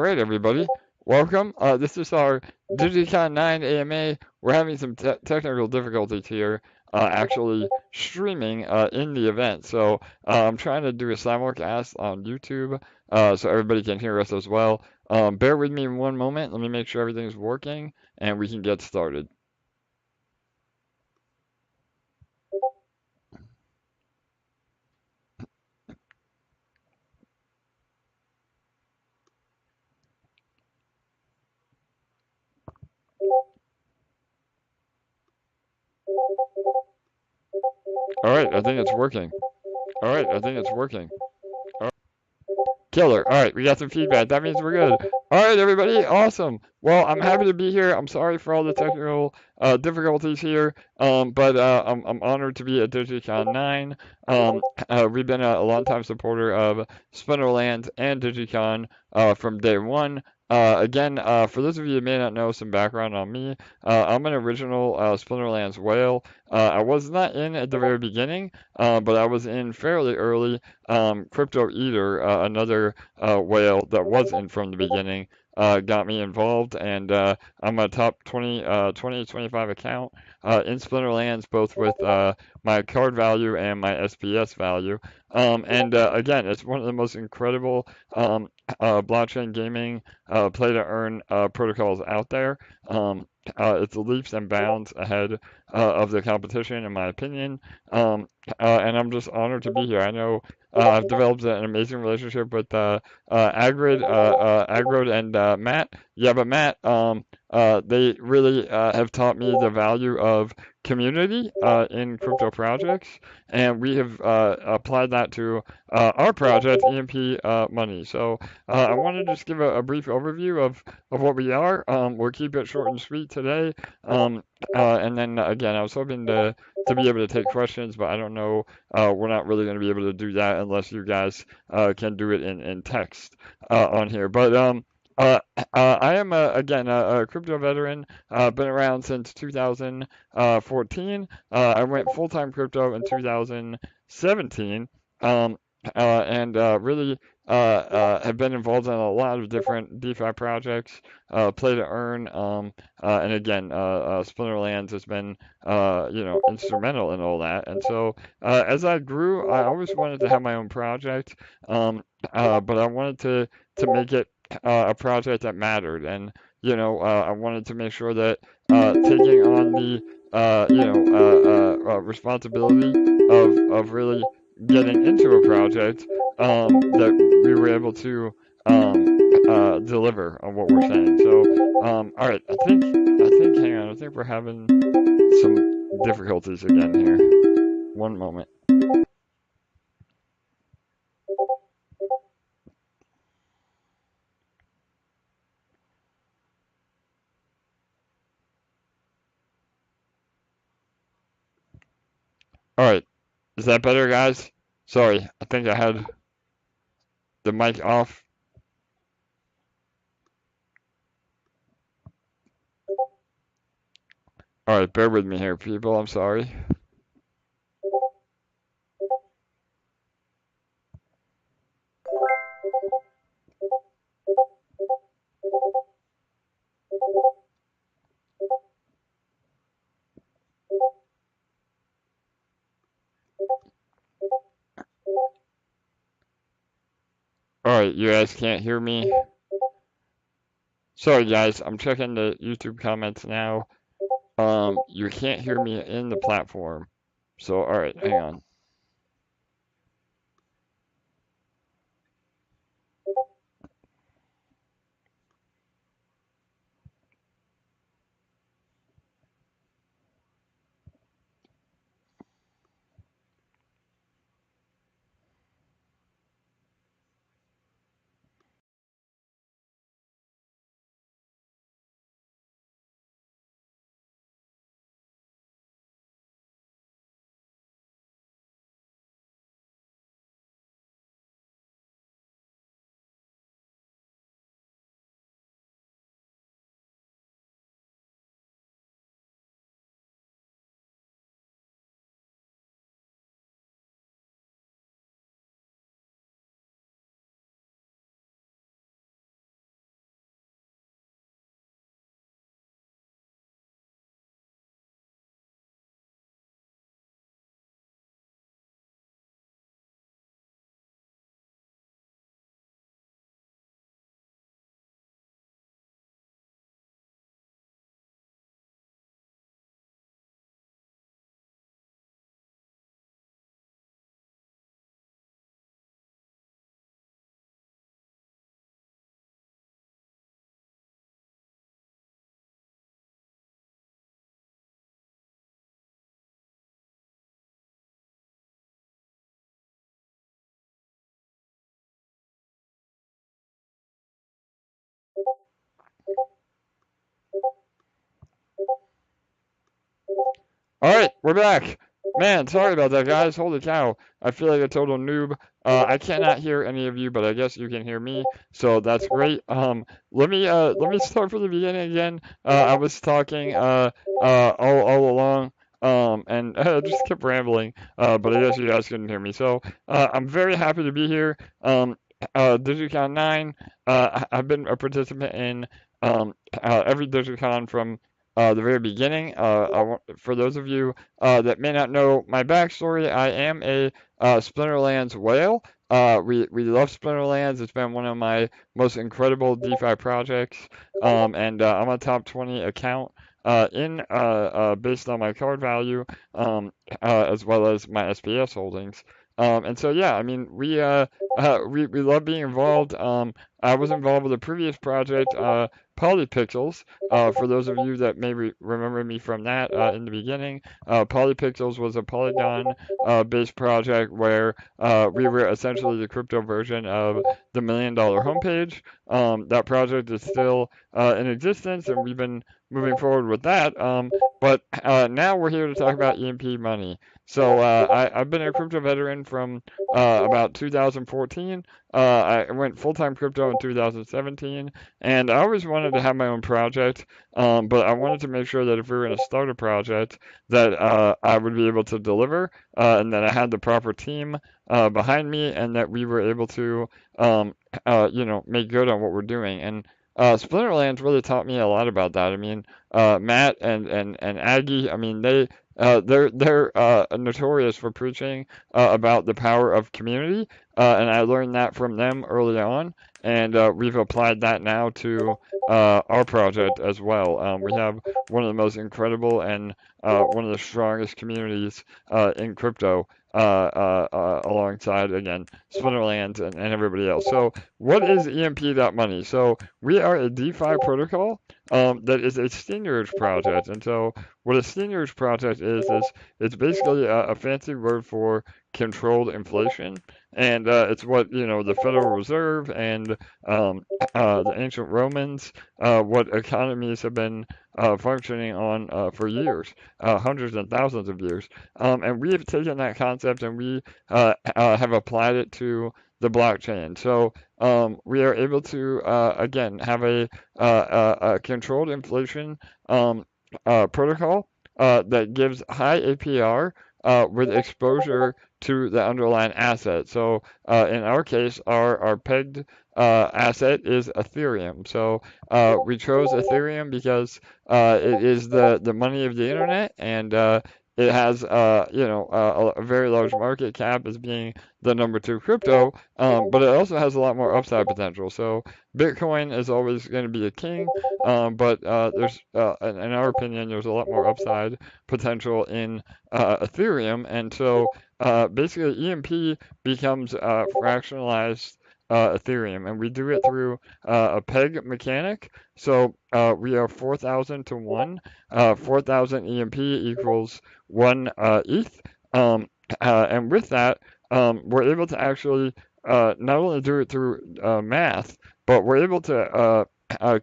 right, everybody. Welcome. This is our DYGYCON 9 AMA. We're having some technical difficulties here, actually streaming in the event. So I'm trying to do a simulcast on YouTube so everybody can hear us as well. Bear with me one moment. Let me make sure everything's working and we can get started. All right, I think it's working. All right, I think it's working. Killer. All right, we got some feedback. That means we're good. All right, everybody. Awesome. Well, I'm happy to be here. I'm sorry for all the technical difficulties here, but I'm honored to be at DYGYCON 9. We've been a longtime supporter of Splinterlands and DYGYCON from day one. Again, for those of you who may not know some background on me, I'm an original Splinterlands whale. I was not in at the very beginning, but I was in fairly early. Crypto Eater, another whale that was in from the beginning, got me involved, and I'm a top 25 account in Splinterlands, both with my card value and my SPS value. And again, it's one of the most incredible blockchain gaming play to earn protocols out there. It's leaps and bounds ahead of the competition, in my opinion. And I'm just honored to be here. I know I've developed an amazing relationship with Agrid and Matt. Yeah, but Matt, they really have taught me the value of community in crypto projects, and we have applied that to our project, EMP Money. So I wanted to just give a brief overview of what we are. We'll keep it short and sweet today. And then again, I was hoping to be able to take questions, but I don't know. We're not really going to be able to do that unless you guys can do it in text on here. But I am again a crypto veteran. Been around since 2014. I went full-time crypto in 2017. And really have been involved in a lot of different DeFi projects, play to earn, and again, Splinterlands has been, instrumental in all that. And so, as I grew, I always wanted to have my own project, but I wanted to make it a project that mattered, and I wanted to make sure that taking on the responsibility of really getting into a project that we were able to deliver on what we're saying. So, all right, hang on, I think we're having some difficulties again here. One moment. All right, is that better, guys? Sorry, I think I had the mic off. All right, bear with me here, people. I'm sorry. All right, you guys can't hear me. Sorry, guys. I'm checking the YouTube comments now. You can't hear me in the platform. So, all right, hang on. All right, we're back. Man, sorry about that, guys. Holy cow. I feel like a total noob. I cannot hear any of you, but I guess you can hear me, so that's great. Let me start from the beginning again. I was talking all along, and just kept rambling, but I guess you guys couldn't hear me. So I'm very happy to be here. DYGYCON 9. I've been a participant in every DYGYCON from the very beginning. For those of you that may not know my backstory, I am a Splinterlands whale. We love Splinterlands. It's been one of my most incredible DeFi projects, and I'm a top 20 account in based on my card value, as well as my SPS holdings. And so yeah, I mean we love being involved. I was involved with a previous project, Polypixels. For those of you that may remember me from that in the beginning, Polypixels was a Polygon based project where we were essentially the crypto version of the $1 Million homepage. That project is still in existence, and we've been moving forward with that. But now we're here to talk about EMP Money. So I've been a crypto veteran from about 2014. I went full-time crypto in 2017, and I always wanted to have my own project, but I wanted to make sure that if we were going to start a project, that I would be able to deliver, and that I had the proper team behind me, and that we were able to, make good on what we're doing. And Splinterlands really taught me a lot about that. I mean, Matt and Aggie, I mean, they're notorious for preaching about the power of community, and I learned that from them early on, and we've applied that now to our project as well. We have one of the most incredible and one of the strongest communities in crypto. Alongside again Splinterlands and everybody else. So, what is EMP.money? So, we are a DeFi protocol that is a seigniorage project. And so, what a seigniorage project is it's basically a fancy word for controlled inflation, and it's what the Federal Reserve and the ancient Romans, what economies have been functioning on for years, hundreds and thousands of years, and we have taken that concept and we have applied it to the blockchain. So we are able to again have a controlled inflation protocol that gives high APR with exposure to the underlying asset. So in our case, our pegged asset is Ethereum. So we chose Ethereum because it is the money of the internet, and it has a very large market cap as being the #2 crypto, but it also has a lot more upside potential. So Bitcoin is always going to be a king, but there's in our opinion there's a lot more upside potential in Ethereum, and so basically EMP becomes fractionalized Ethereum, and we do it through a peg mechanic. So we are 4,000 to 1. 4,000 EMP equals 1 ETH. And with that, we're able to actually not only do it through math, but we're able to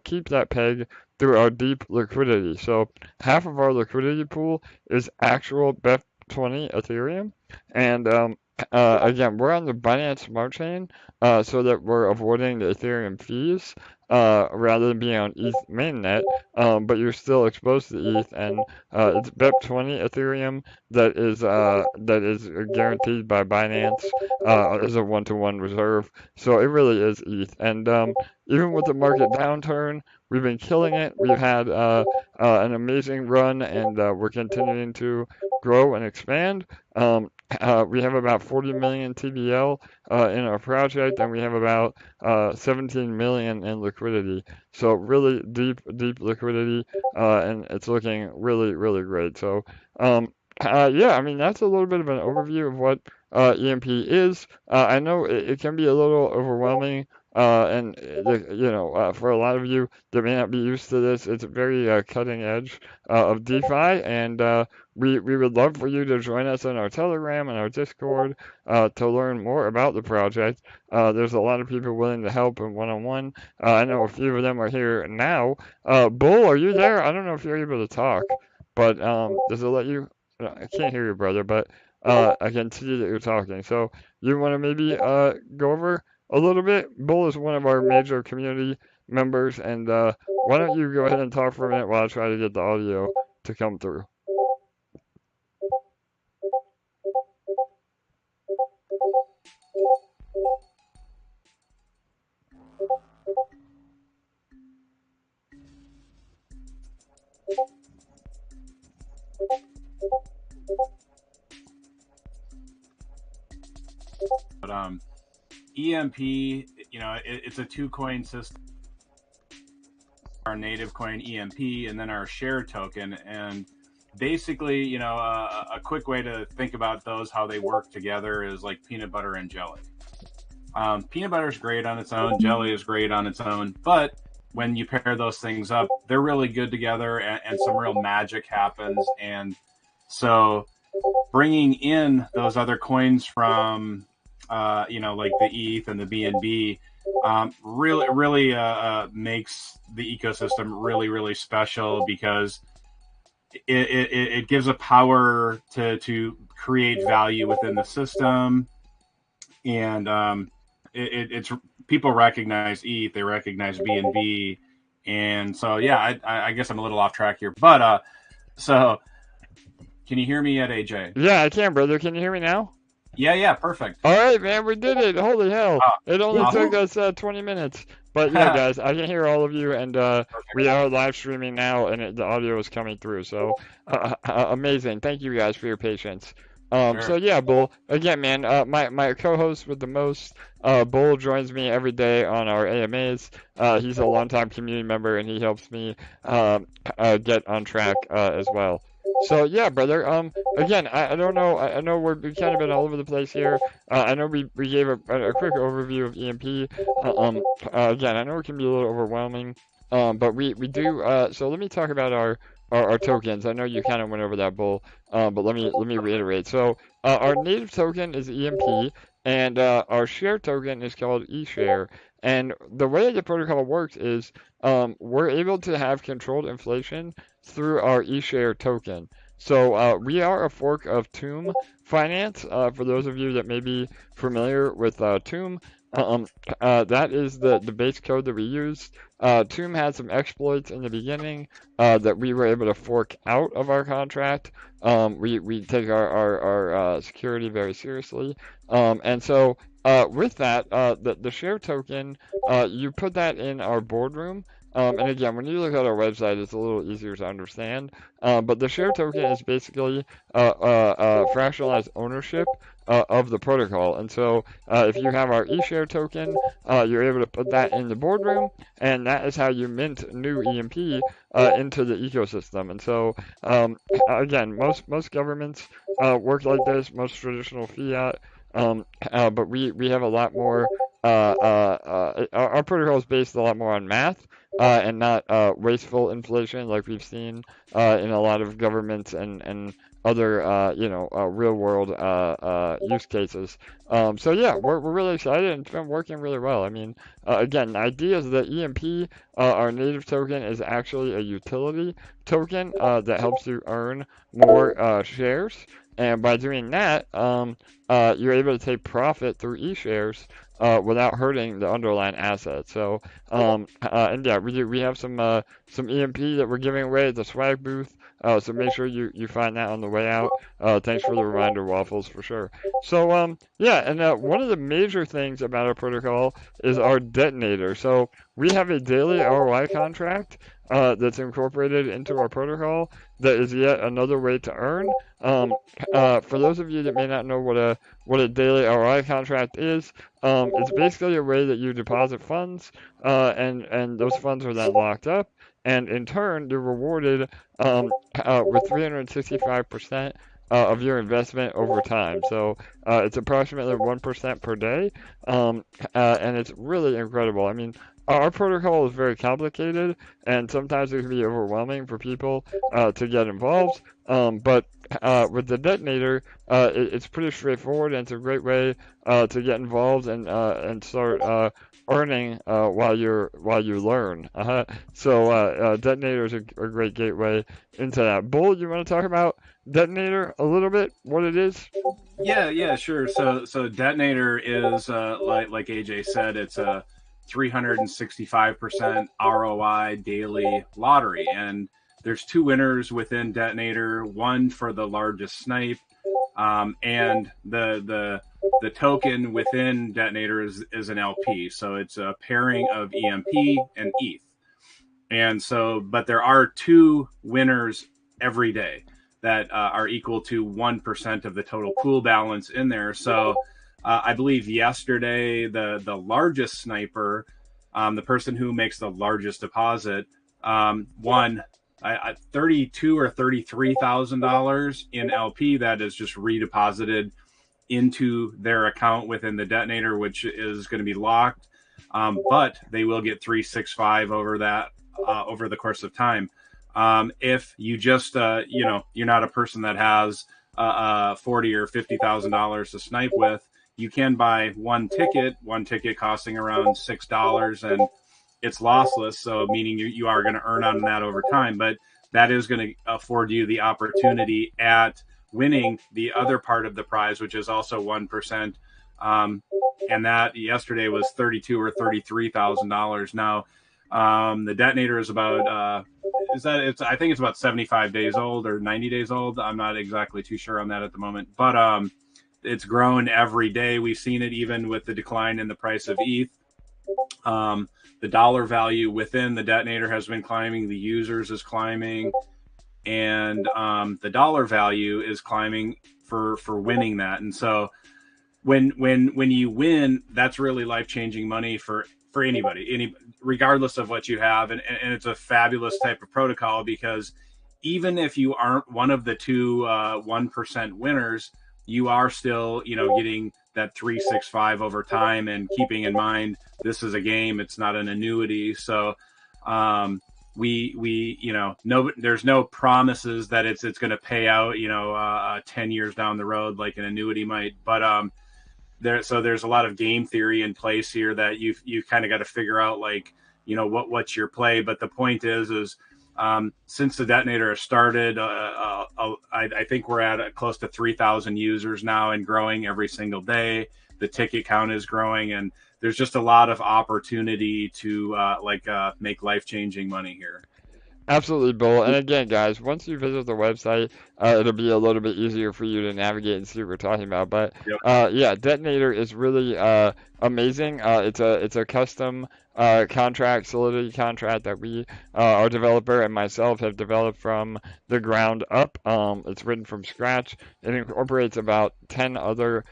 keep that peg through our deep liquidity. So half of our liquidity pool is actual BEP20 Ethereum, and again, we're on the Binance Smart Chain, so that we're avoiding the Ethereum fees rather than being on ETH mainnet, but you're still exposed to ETH, and it's BEP20 Ethereum that is guaranteed by Binance as a one-to-one reserve. So it really is ETH, and even with the market downturn, we've been killing it. We've had an amazing run, and we're continuing to grow and expand. We have about 40 million TVL in our project, and we have about 17 million in liquidity. So really deep liquidity, and it's looking really, really great. So yeah, I mean that's a little bit of an overview of what EMP is. I know it can be a little overwhelming. And for a lot of you that may not be used to this, it's very cutting edge of DeFi, and we would love for you to join us in our Telegram and our Discord to learn more about the project. There's a lot of people willing to help in one-on-one. I know a few of them are here now. Bull, are you there? I don't know if you're able to talk, but does it let you? I can't hear you, brother, but I can see that you're talking. So you want to maybe go over a little bit? Bull is one of our major community members, and why don't you go ahead and talk for a minute while I try to get the audio to come through? But EMP, it's a 2-coin system. Our native coin EMP, and then our share token. And basically, a quick way to think about those, how they work together, is like peanut butter and jelly. Peanut butter is great on its own, jelly is great on its own, but when you pair those things up, they're really good together, and some real magic happens. And so bringing in those other coins from, like the ETH and the BNB, really makes the ecosystem really, really special, because it gives a power to create value within the system. And it's people recognize ETH, they recognize BNB, and so yeah, I guess I'm a little off track here, but so can you hear me yet, AJ? Yeah, I can, brother. Can you hear me now? Yeah, perfect. All right, man, we did it. Holy hell. It only awesome. took us 20 minutes. But yeah, guys, I can hear all of you, and we are live streaming now, and the audio is coming through. So amazing. Thank you guys for your patience. Sure. So yeah, Bull, again, man, my co-host with the most, Bull, joins me every day on our AMAs. He's a longtime community member, and he helps me get on track as well. So yeah, brother. Again, I don't know. I know we've kind of been all over the place here. I know we gave a quick overview of EMP. Again, I know it can be a little overwhelming. But we do. So let me talk about our tokens. I know you kind of went over that, Bull. But let me reiterate. So our native token is EMP, and our share token is called eShare. And the way the protocol works is we're able to have controlled inflation through our eShare token. So we are a fork of Tomb Finance. For those of you that may be familiar with Tomb, that is the base code that we use. Tomb had some exploits in the beginning that we were able to fork out of our contract. We take our security very seriously. And so with that, the share token, you put that in our boardroom. And again, when you look at our website, it's a little easier to understand. But the share token is basically fractionalized ownership of the protocol. And so if you have our eShare token, you're able to put that in the boardroom, and that is how you mint new EMP into the ecosystem. And so again, most governments work like this, most traditional fiat. But we have a lot more. Our protocol is based a lot more on math and not wasteful inflation like we've seen in a lot of governments and other real world use cases. So yeah, we're really excited, and it's been working really well. I mean, again, the idea is that EMP, our native token, is actually a utility token that helps you earn more shares. And by doing that, you're able to take profit through eShares without hurting the underlying asset. So, and yeah, we have some EMP that we're giving away at the swag booth. So make sure you find that on the way out. Thanks for the reminder, Waffles, for sure. So yeah, and one of the major things about our protocol is our detonator. So we have a daily ROI contract that's incorporated into our protocol that is yet another way to earn. For those of you that may not know what a daily ROI contract is, it's basically a way that you deposit funds, and those funds are then locked up, and in turn you're rewarded with 365% of your investment over time. So it's approximately 1% per day, and it's really incredible. I mean, our protocol is very complicated, and sometimes it can be overwhelming for people to get involved. But with the detonator, it's pretty straightforward, and it's a great way to get involved and start earning while you learn. So detonator is a great gateway into that. Bull, you want to talk about detonator a little bit? What it is? Yeah, sure. So detonator is like AJ said, it's a 365% ROI daily lottery, and there's two winners within detonator. One for the largest snipe, and the token within detonator is an LP. So it's a pairing of EMP and ETH. And so, but there are two winners every day that are equal to 1% of the total pool balance in there. So I believe yesterday the largest sniper, the person who makes the largest deposit, won $32,000 or $33,000 in LP that is just redeposited into their account within the detonator, which is going to be locked. But they will get 365 over that over the course of time. If you just you're not a person that has $40,000 or $50,000 to snipe with, you can buy one ticket costing around $6, and it's lossless. So meaning you are going to earn on that over time, but that is going to afford you the opportunity at winning the other part of the prize, which is also 1%. And that yesterday was $32,000 or $33,000. Now, the detonator is about I think it's about 75 days old or 90 days old. I'm not exactly too sure on that at the moment, but it's grown every day. We've seen it even with the decline in the price of ETH. The dollar value within the detonator has been climbing. The users is climbing, and the dollar value is climbing for winning that. And so when you win, that's really life-changing money for anybody, regardless of what you have. And it's a fabulous type of protocol, because even if you aren't one of the two 1% winners, you are still, getting that 365 over time, and keeping in mind, this is a game, it's not an annuity. So there's no promises that it's going to pay out, 10 years down the road like an annuity might. But there's a lot of game theory in place here that you've kind of got to figure out, like, what's your play. But the point is since the detonator has started, I think we're at close to 3,000 users now, and growing every single day. The ticket count is growing, and there's just a lot of opportunity to make life-changing money here. Absolutely, Bill. And again, guys, once you visit the website, it'll be a little bit easier for you to navigate and see what we're talking about. But yeah, Detonator is really amazing. It's a custom contract, Solidity contract that we, our developer and myself, have developed from the ground up. It's written from scratch. It incorporates about 10 other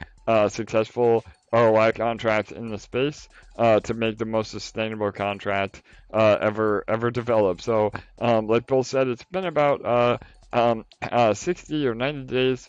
successful ROI contracts in the space to make the most sustainable contract ever developed. So, like Bill said, it's been about 60 or 90 days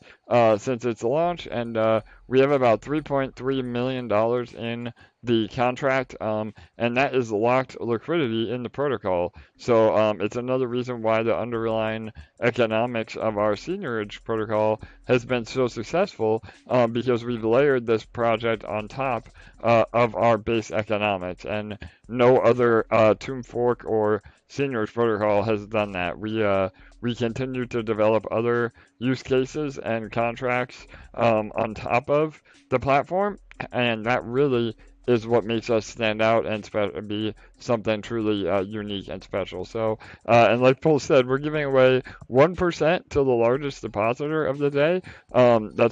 since its launch, and we have about $3.3 million in the contract, and that is locked liquidity in the protocol. So it's another reason why the underlying economics of our seigniorage protocol has been so successful, because we've layered this project on top of our base economics, and no other tomb fork or seigniorage protocol has done that. We continue to develop other use cases and contracts on top of the platform, and that really is what makes us stand out and be something truly unique and special. So, and like Paul said, we're giving away 1% to the largest depositor of the day.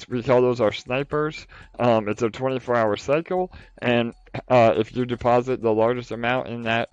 We call those our snipers. It's a 24-hour cycle, and if you deposit the largest amount in that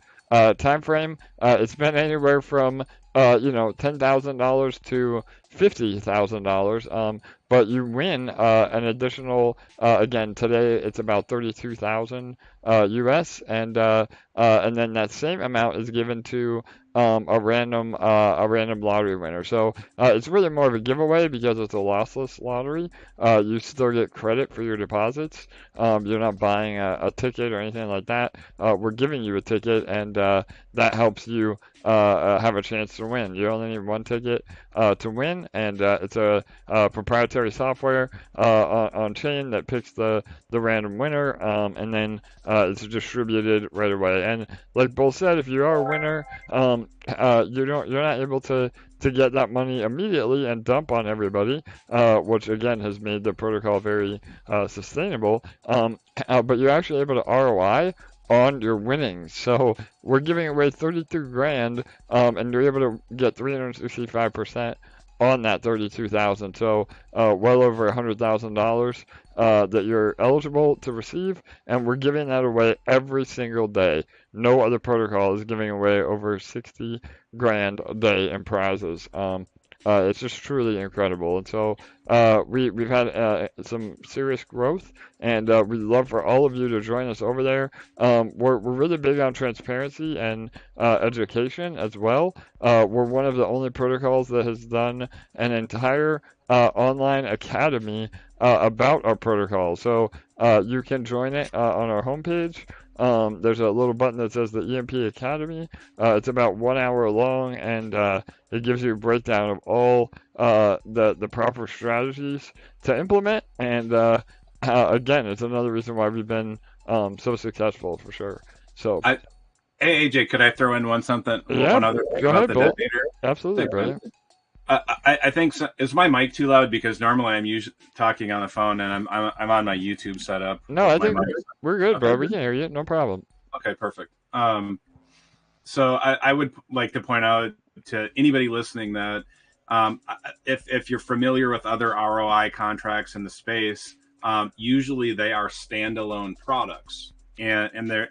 time frame, it's been anywhere from $10,000 to $50,000, but you win an additional. Again, today it's about 32,000 US, and then that same amount is given to a random lottery winner. So it's really more of a giveaway because it's a lossless lottery. You still get credit for your deposits. You're not buying a ticket or anything like that. We're giving you a ticket, and that helps you have a chance to win. You only need one ticket to win, and it's a proprietary software on chain that picks the random winner, and then it's distributed right away. And like Bull said, if you are a winner, you're not able to get that money immediately and dump on everybody, which again has made the protocol very sustainable. But you're actually able to ROI on your winnings. So we're giving away 32 grand, and you're able to get 365% on that 32,000. So well over $100,000 that you're eligible to receive, and we're giving that away every single day. No other protocol is giving away over 60 grand a day in prizes. It's just truly incredible. And so we've had some serious growth, and we'd love for all of you to join us over there. We're really big on transparency and education as well. We're one of the only protocols that has done an entire online academy about our protocol. So you can join it on our homepage. There's a little button that says the EMP Academy. It's about 1 hour long, and it gives you a breakdown of all the proper strategies to implement. And again, it's another reason why we've been so successful for sure. So, hey AJ, could I throw in one other thing go about ahead, the Bull. detonator? Absolutely, brother. I think is my mic too loud? Because normally I'm usually talking on the phone, and I'm on my YouTube setup. No, I think we're good, okay, bro. We can hear you. No problem. Okay, perfect. So I would like to point out to anybody listening that if you're familiar with other ROI contracts in the space, usually they are standalone products, and they're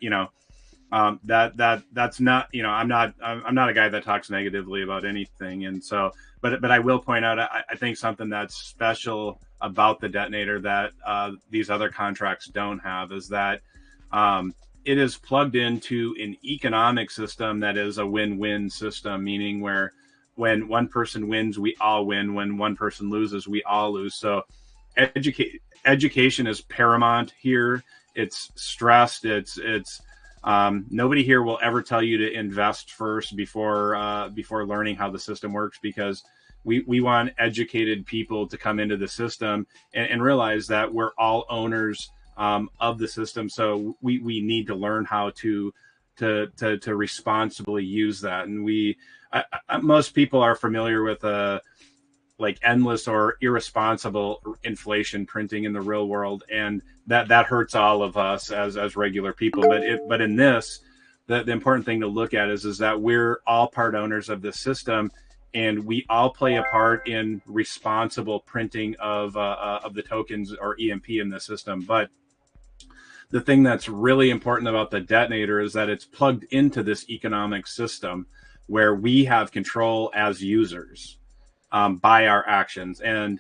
that's not I'm not a guy that talks negatively about anything, and so but I will point out I think something that's special about the detonator that these other contracts don't have is that it is plugged into an economic system that is a win-win system, meaning where when one person wins, we all win. When one person loses, we all lose. So education is paramount here. It's stressed. It's nobody here will ever tell you to invest first before learning how the system works, because we want educated people to come into the system and realize that we're all owners of the system. So we need to learn how to responsibly use that. And most people are familiar with like endless or irresponsible inflation printing in the real world, and that hurts all of us as regular people. But in this, the important thing to look at is that we're all part owners of this system, and we all play a part in responsible printing of the tokens or EMP in the system. But the thing that's really important about the detonator is that it's plugged into this economic system where we have control as users by our actions. And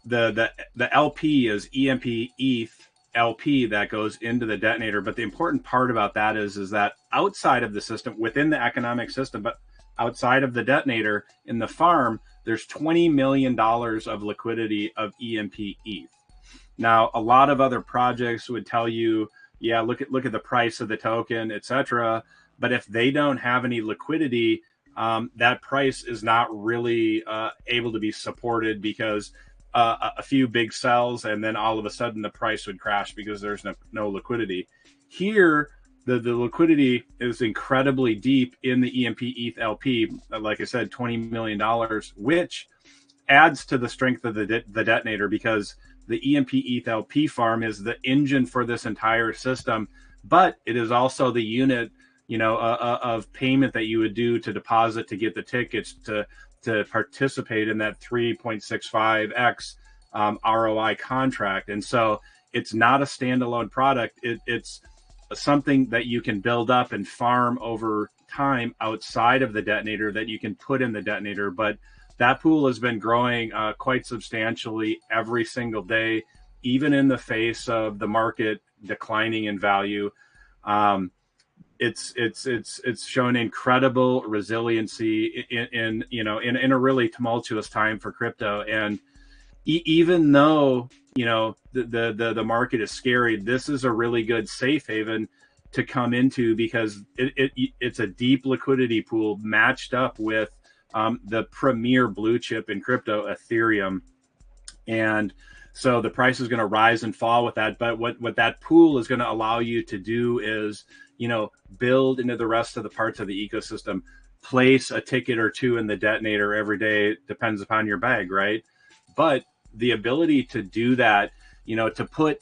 the LP is EMP ETH LP that goes into the detonator. But the important part about that is that outside of the system, within the economic system, but outside of the detonator in the farm, there's $20 million of liquidity of EMP ETH. Now, a lot of other projects would tell you, yeah, look at the price of the token, etc. But if they don't have any liquidity, that price is not really able to be supported, because a few big sells and then all of a sudden the price would crash because there's no liquidity. Here, the liquidity is incredibly deep in the EMP ETH LP. Like I said, $20 million, which adds to the strength of the detonator, because the EMP ETH LP farm is the engine for this entire system, but it is also the unit, of payment that you would do to deposit to get the tickets to participate in that 3.65x ROI contract. And so it's not a standalone product. It's something that you can build up and farm over time outside of the detonator that you can put in the detonator. But that pool has been growing quite substantially every single day, even in the face of the market declining in value. It's shown incredible resiliency in a really tumultuous time for crypto. And even though the market is scary, this is a really good safe haven to come into, because it's a deep liquidity pool matched up with the premier blue chip in crypto, Ethereum. And so the price is going to rise and fall with that. But what that pool is going to allow you to do is, build into the rest of the parts of the ecosystem, place a ticket or two in the detonator every day, depends upon your bag, right? But the ability to do that, to put,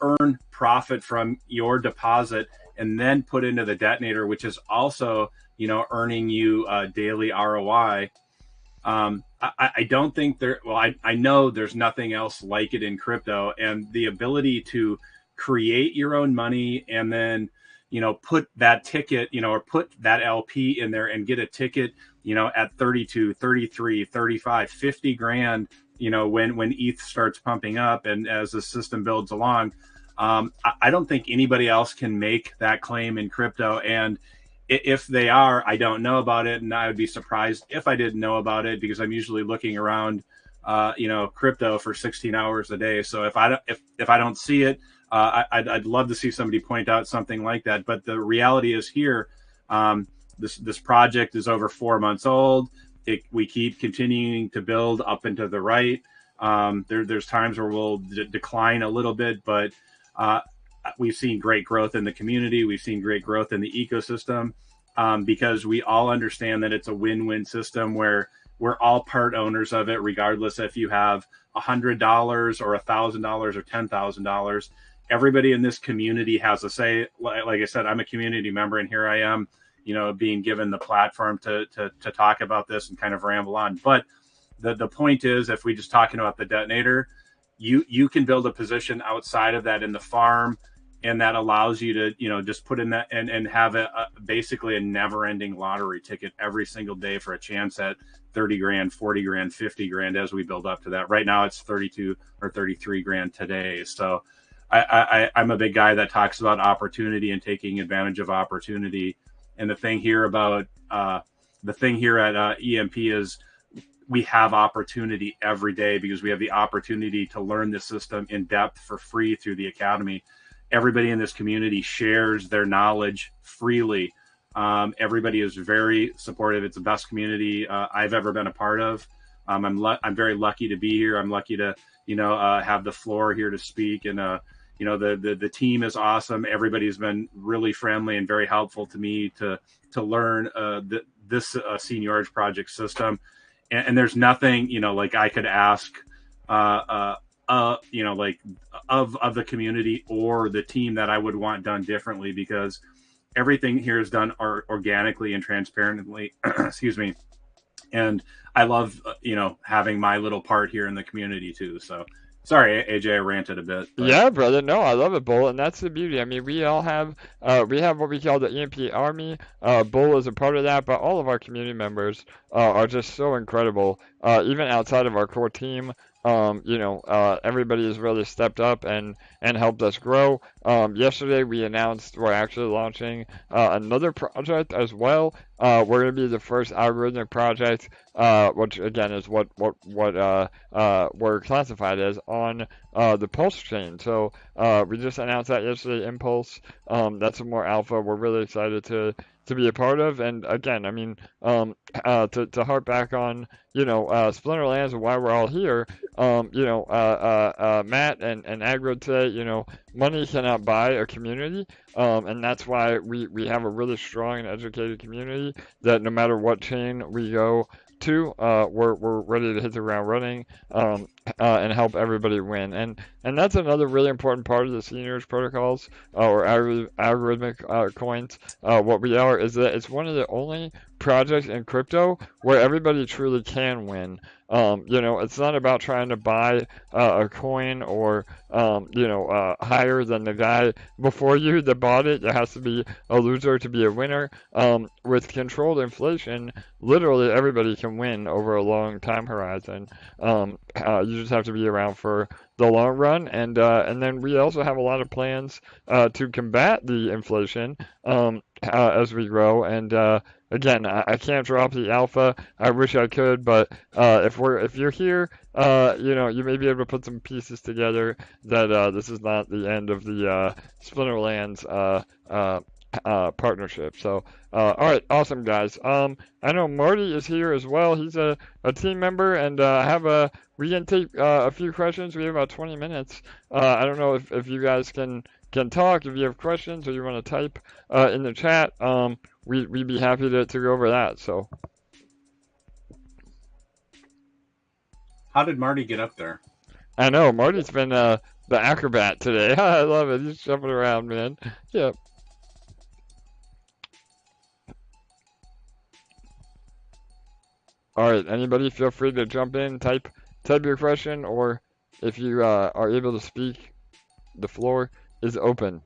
earn profit from your deposit and then put into the detonator, which is also, earning you daily ROI. I don't think I know there's nothing else like it in crypto, and the ability to create your own money and then, put that ticket, or put that LP in there and get a ticket, at 32, 33, 35, 50 grand, when ETH starts pumping up and as the system builds along. I don't think anybody else can make that claim in crypto. And if they are, I don't know about it, and I would be surprised if I didn't know about it, because I'm usually looking around, crypto for 16 hours a day. So if I don't see it, I'd love to see somebody point out something like that. But the reality is here, this project is over 4 months old. We keep continuing to build up and to the right. There's times where we'll decline a little bit, but we've seen great growth in the community. We've seen great growth in the ecosystem, because we all understand that it's a win-win system where we're all part owners of it, regardless if you have $100 or $1,000 or $10,000. Everybody in this community has a say. Like I said, I'm a community member, and here I am, being given the platform to talk about this and kind of ramble on. But the point is, if we just talking about the detonator, you can build a position outside of that in the farm, and that allows you to, just put in that and have basically a never-ending lottery ticket every single day for a chance at 30 grand, 40 grand, 50 grand as we build up to that. Right now it's 32 or 33 grand today. So I'm a big guy that talks about opportunity and taking advantage of opportunity. And the thing here at EMP is we have opportunity every day, because we have the opportunity to learn the system in depth for free through the academy. Everybody in this community shares their knowledge freely. Everybody is very supportive. It's the best community I've ever been a part of. I'm very lucky to be here. I'm lucky to, have the floor here to speak. And, the team is awesome. Everybody's been really friendly and very helpful to me to learn this seigniorage project system. And there's nothing, like I could ask, like of the community or the team that I would want done differently, because everything here is done organically and transparently. Excuse me. And I love, having my little part here in the community too. So sorry, AJ, I ranted a bit. But... Yeah, brother. No, I love it, Bull, and that's the beauty. I mean, we all have what we call the EMP Army. Bull is a part of that, but all of our community members are just so incredible. Even outside of our core team, everybody has really stepped up and helped us grow. Yesterday we announced we're actually launching another project as well. We're going to be the first algorithmic project, which again is what we're classified as on the Pulse chain. So we just announced that yesterday, Impulse. That's some more alpha we're really excited to be a part of. And again, I mean, to harp back on, Splinterlands and why we're all here, Matt and Agro say, money cannot buy a community, and that's why we have a really strong and educated community that no matter what chain we go to, we're ready to hit the ground running, and help everybody win. And that's another really important part of the seigniorage protocols, or algorithmic coins. What we are is that it's one of the only projects in crypto where everybody truly can win. It's not about trying to buy a coin or, higher than the guy before you that bought it. There has to be a loser to be a winner. With controlled inflation, literally everybody can win over a long time horizon. You just have to be around for the long run, and then we also have a lot of plans to combat the inflation as we grow. And again, I can't drop the alpha. I wish I could, but if you're here, you may be able to put some pieces together that this is not the end of the Splinterlands partnership. So, all right, awesome guys. I know Marty is here as well. He's a team member, and we can take a few questions. We have about 20 minutes. I don't know if you guys can talk. If you have questions or you want to type in the chat, we'd be happy to go over that. So. How did Marty get up there? I know Marty's been the acrobat today. I love it. He's jumping around, man. Yep. All right. Anybody, feel free to jump in, type your question, or if you are able to speak, the floor is open.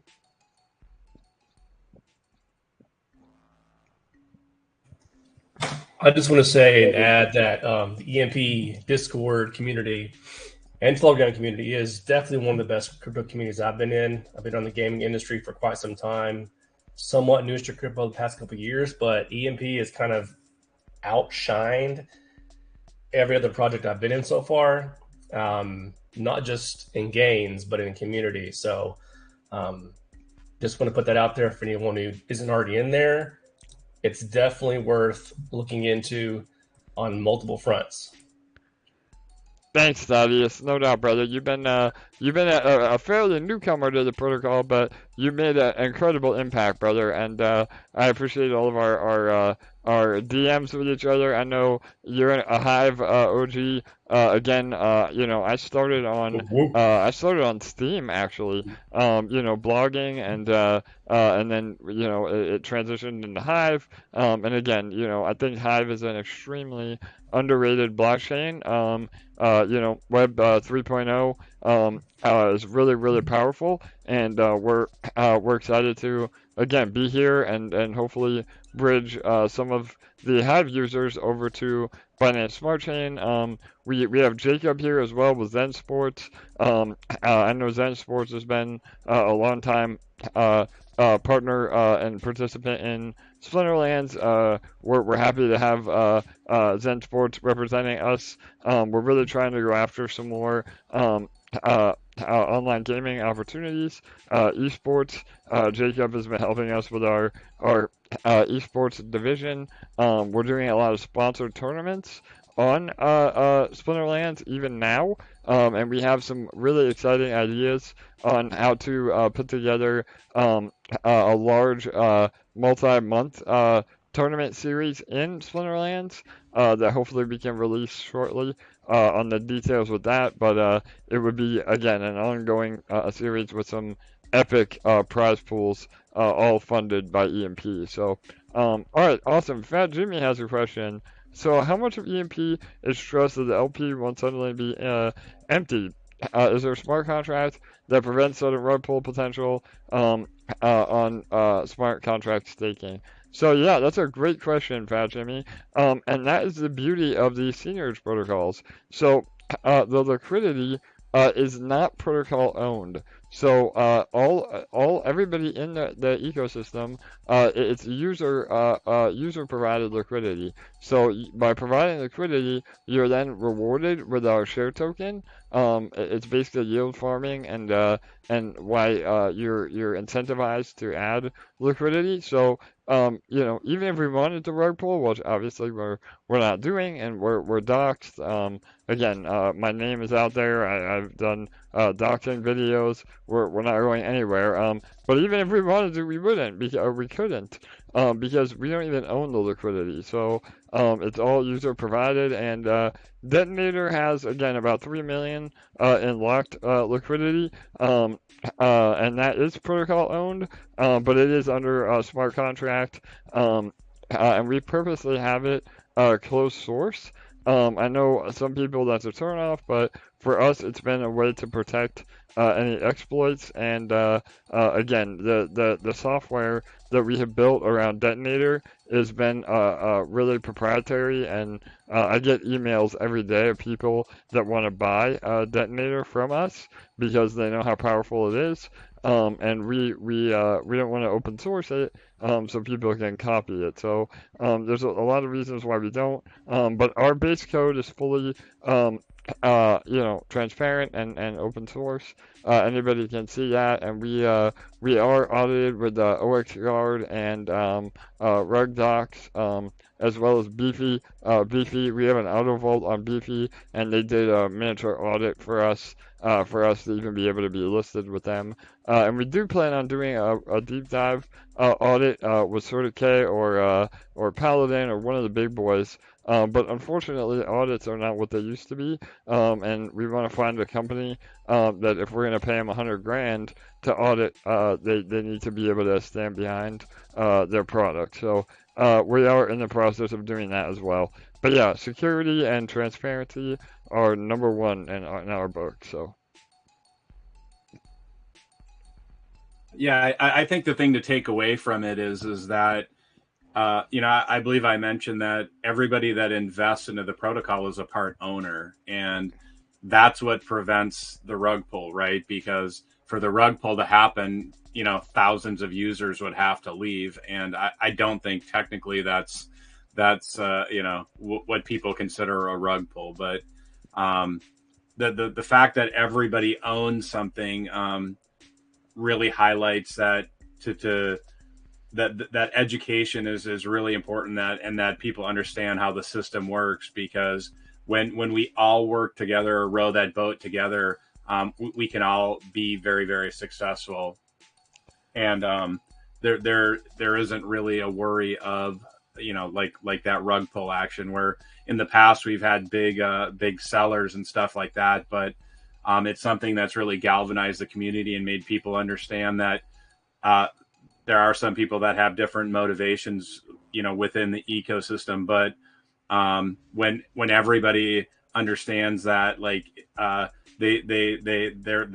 I just want to say and add that the EMP Discord community and Telegram community is definitely one of the best crypto communities I've been in. I've been on the gaming industry for quite some time, somewhat news to crypto the past couple of years, but EMP has kind of outshined every other project I've been in so far, not just in gains, but in community. So just want to put that out there for anyone who isn't already in there. It's definitely worth looking into on multiple fronts. Thanks, Thaddeus. No doubt, brother. You've been a fairly newcomer to the protocol, but you made an incredible impact, brother. And I appreciate all of our DMs with each other. I know you're a Hive OG. Again, I started on Steam actually. Blogging and then it transitioned into Hive. And again, I think Hive is an extremely underrated blockchain. Web 3.0 is really, really powerful, and we're excited to again be here and hopefully bridge some of the Hive users over to Binance Smart Chain. We have Jacob here as well with Zen Sports. I know Zen Sports has been a long time partner and participant in Splinterlands. We're happy to have Zen Sports representing us. We're really trying to go after some more online gaming opportunities, esports. Jacob has been helping us with our esports division. We're doing a lot of sponsored tournaments on Splinterlands even now, and we have some really exciting ideas on how to put together a large multi-month tournament series in Splinterlands that hopefully we can release shortly on the details with that. But it would be, again, an ongoing series with some epic prize pools, all funded by EMP. So, all right, awesome. Fat Jimmy has a question. So how much of EMP is stressed that the LP won't suddenly be empty? Is there a smart contract that prevents sudden rug pull potential on smart contract staking? So yeah, that's a great question, Fat Jimmy. And that is the beauty of these seigniorage protocols. So the liquidity is not protocol owned. So everybody in the ecosystem, it's user provided liquidity. So by providing liquidity, you're then rewarded with our share token. It's basically yield farming and why you're incentivized to add liquidity. So even if we wanted to rug pull, which obviously we're not doing, and we're doxxed. Again, my name is out there. I've done doxing videos. We're not going anywhere. But even if we wanted to, we wouldn't, or we couldn't, because we don't even own the liquidity. So it's all user provided, and Detonator has, again, about 3 million in locked liquidity, and that is protocol owned, but it is under a smart contract, and we purposely have it closed source. I know some people that's a turnoff, but for us, it's been a way to protect any exploits. And again, the software that we have built around Detonator has been really proprietary. And I get emails every day of people that want to buy Detonator from us because they know how powerful it is. And we don't want to open source it so people can copy it. So there's a lot of reasons why we don't. But our base code is fully transparent and open source. Anybody can see that, and we are audited with 𝘰𝘩𝘢𝘪𝘯𝘵 and rug docs, as well as Beefy. Beefy, we have an auto vault on Beefy, and they did a miniature audit for us to even be able to be listed with them. And we do plan on doing a deep dive audit with 𝘰𝘠𝘳 or Paladin or one of the big boys. But unfortunately, audits are not what they used to be, and we want to find a company that if we're going to pay them 100 grand to audit, they need to be able to stand behind their product. So we are in the process of doing that as well. But yeah, security and transparency are number one in our book. So. Yeah, I think the thing to take away from it is that, I believe I mentioned that everybody that invests into the protocol is a part owner, and that's what prevents the rug pull, right? Because for the rug pull to happen, thousands of users would have to leave, and I don't think technically that's what people consider a rug pull. But the fact that everybody owns something really highlights that that education is really important, and that people understand how the system works, because when we all work together or row that boat together, we can all be very, very successful. And there isn't really a worry of like that rug pull action, where in the past we've had big sellers and stuff like that, but it's something that's really galvanized the community and made people understand that there are some people that have different motivations, within the ecosystem. But when everybody understands that, like, that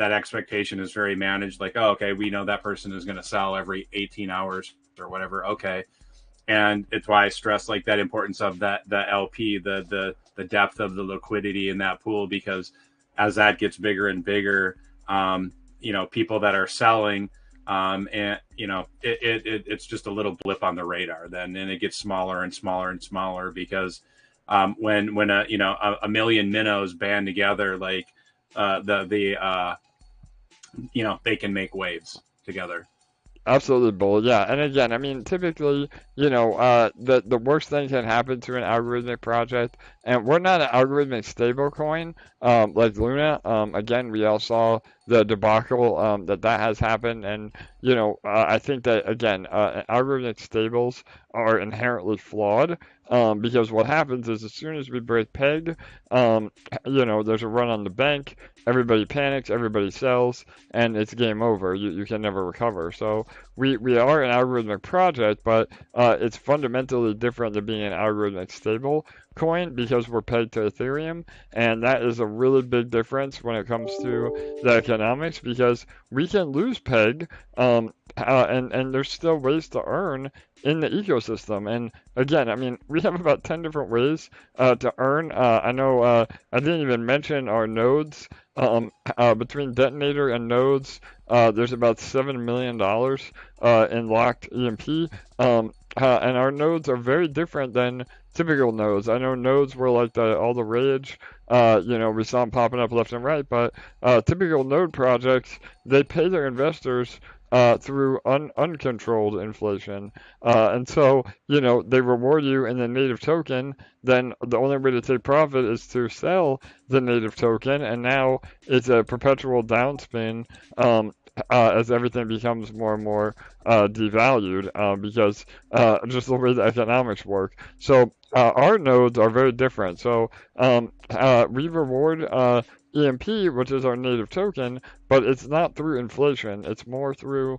expectation is very managed. Like, oh, okay, we know that person is going to sell every 18 hours or whatever. Okay. And it's why I stress like that importance of the LP, the depth of the liquidity in that pool, because as that gets bigger and bigger, people that are selling, and it's just a little blip on the radar then, and it gets smaller and smaller and smaller, because when a million minnows band together, like they can make waves together. Absolutely, Bull. Yeah, and again, I mean, typically, the worst thing can happen to an algorithmic project, and we're not an algorithmic stablecoin like Luna. Again, we all saw the debacle that has happened, and I think that again, algorithmic stables are inherently flawed. Because what happens is, as soon as we break PEG, there's a run on the bank, everybody panics, everybody sells, and it's game over. You can never recover. So we are an algorithmic project, but it's fundamentally different than being an algorithmic stable coin, because we're pegged to Ethereum, and that is a really big difference when it comes to the economics, because we can lose PEG, and there's still ways to earn in the ecosystem. And again, I mean, we have about 10 different ways to earn. I know I didn't even mention our nodes. Between Detonator and nodes, there's about $7 million in locked EMP. And our nodes are very different than typical nodes. I know nodes were like all the rage. We saw them popping up left and right, but typical node projects, they pay their investors through uncontrolled inflation. And so, they reward you in the native token. Then the only way to take profit is to sell the native token. And now it's a perpetual downspin as everything becomes more and more devalued, because just the way the economics work. So our nodes are very different. So we reward EMP, which is our native token, but it's not through inflation. It's more through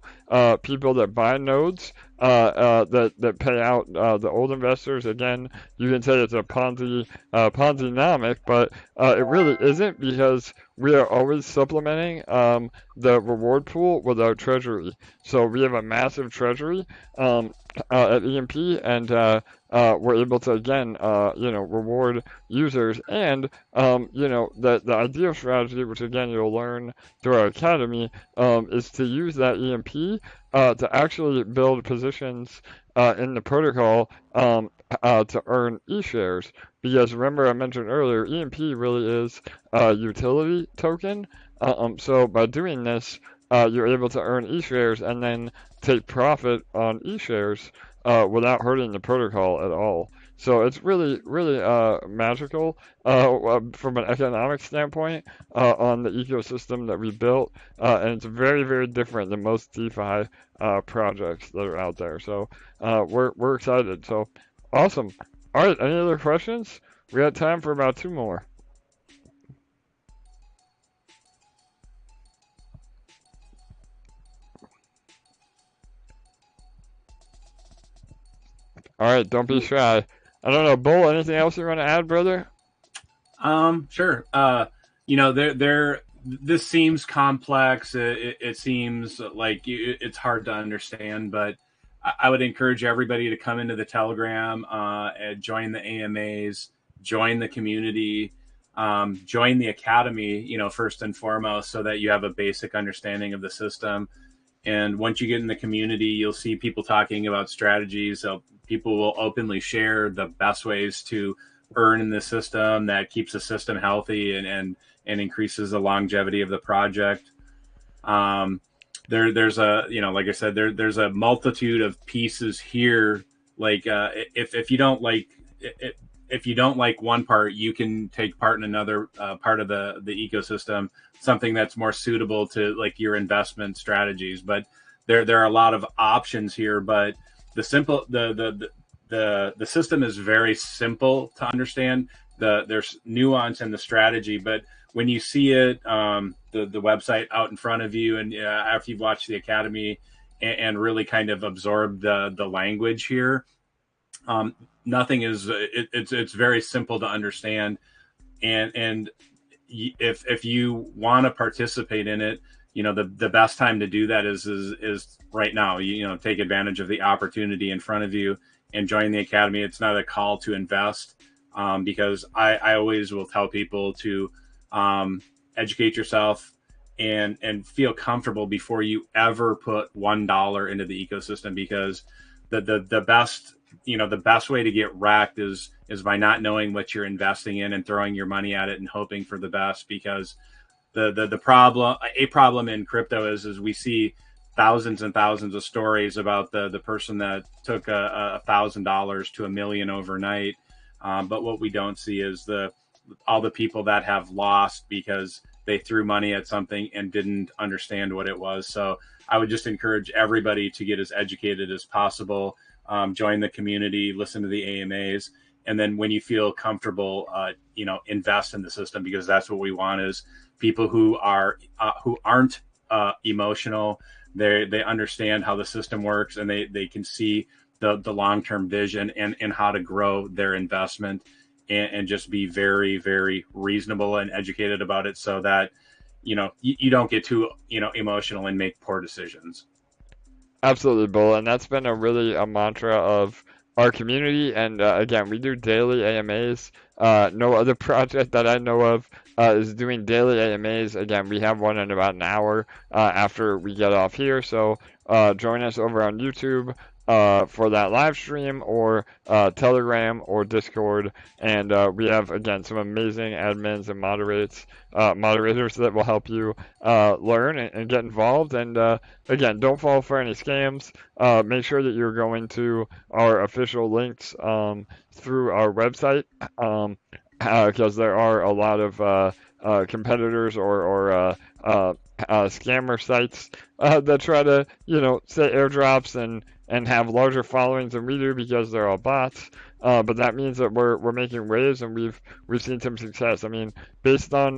people that buy nodes that pay out the old investors. Again, you can say it's a Ponzi-nomic, but it really isn't, because we are always supplementing the reward pool with our treasury. So we have a massive treasury at EMP, and we're able to, again, reward users. And, the ideal strategy, which again you'll learn through our academy, is to use that EMP to actually build positions in the protocol to earn eShares, because remember I mentioned earlier, EMP really is a utility token. So by doing this, you're able to earn eShares and then take profit on eShares without hurting the protocol at all. So it's really, really magical from an economic standpoint on the ecosystem that we built, and it's very, very different than most DeFi projects that are out there. So we're excited. So awesome. All right. Any other questions? We got time for about 2 more. All right. Don't be shy. I don't know, Bull. Anything else you want to add, brother? Sure. This seems complex. It seems like it's hard to understand, but I would encourage everybody to come into the Telegram, and join the AMAs, join the community, join the academy, first and foremost, so that you have a basic understanding of the system. And once you get in the community, you'll see people talking about strategies. So people will openly share the best ways to earn in the system that keeps the system healthy and increases the longevity of the project. There's a, like I said, there's a multitude of pieces here. Like if you don't like if you don't like one part, you can take part in another part of the ecosystem, something that's more suitable to like your investment strategies. But there are a lot of options here. But the system is very simple to understand. There's nuance in the strategy, but when you see it, the website out in front of you, and after you've watched the academy and really kind of absorbed the language here, nothing is. It's very simple to understand, and if you want to participate in it, the best time to do that is right now. Take advantage of the opportunity in front of you and join the academy. It's not a call to invest, because I always will tell people to educate yourself and feel comfortable before you ever put $1 into the ecosystem, because the best way to get wrecked is by not knowing what you're investing in and throwing your money at it and hoping for the best. Because the problem in crypto is we see thousands and thousands of stories about the person that took $1,000 to $1 million overnight, but what we don't see is all the people that have lost because they threw money at something and didn't understand what it was. So I would just encourage everybody to get as educated as possible, join the community, listen to the AMAs, and then when you feel comfortable, invest in the system, because that's what we want is people who aren't emotional. They understand how the system works, and they can see the long-term vision and how to grow their investment, and just be very, very reasonable and educated about it, so that you don't get too emotional and make poor decisions. Absolutely, Bull, and that's been a mantra of our community. And again, we do daily AMAs. No other project that I know of is doing daily AMAs. Again, we have one in about an hour after we get off here. So join us over on YouTube for that live stream, or Telegram or Discord. And we have, again, some amazing admins and moderators that will help you learn and get involved. And again, don't fall for any scams. Make sure that you're going to our official links through our website, because there are a lot of competitors or scammer sites that try to, say airdrops and have larger followings than we do, because they're all bots. But that means that we're making waves, and we've seen some success. I mean, based on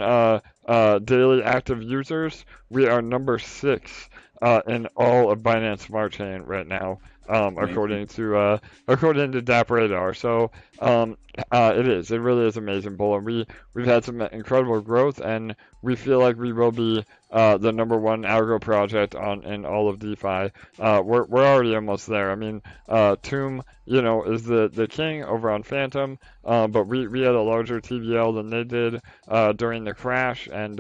daily active users, we are number 6 in all of Binance Smart Chain right now, according to DApp Radar. So it really is amazing, Bull, and we've had some incredible growth, and we feel like we will be the number 1 algo project in all of DeFi. We're already almost there. I mean, Tomb, is the king over on Phantom, but we had a larger TVL than they did during the crash, and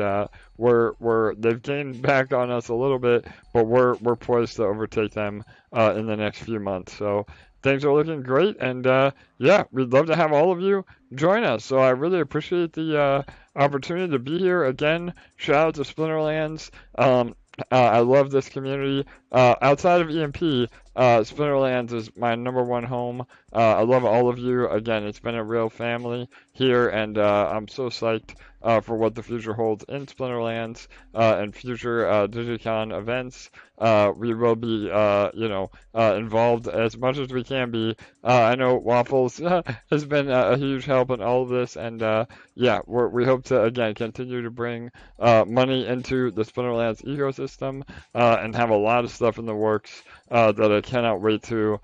they've gained back on us a little bit, but we're poised to overtake them in the next few months. So things are looking great, and yeah, we'd love to have all of you join us. So I really appreciate the opportunity to be here again. Shout out to Splinterlands. I love this community. Outside of EMP, Splinterlands is my #1 home. I love all of you. Again, it's been a real family here, and I'm so psyched for what the future holds in Splinterlands and future DYGYCON events. We will be, involved as much as we can be. I know Waffles has been a huge help in all of this, and yeah, we hope to again continue to bring money into the Splinterlands ecosystem and have a lot of stuff in the works that I cannot wait to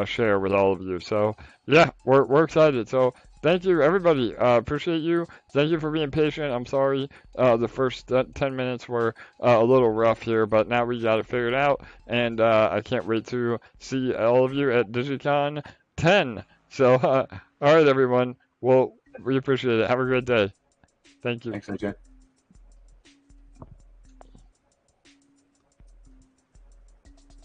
share with all of you. So yeah, we're excited. So thank you, everybody. Appreciate you. Thank you for being patient. I'm sorry the first 10 minutes were a little rough here, but now we got it figured out, and I can't wait to see all of you at DYGYCON 10. So, all right, everyone. Well, we appreciate it. Have a great day. Thank you. Thanks, AJ.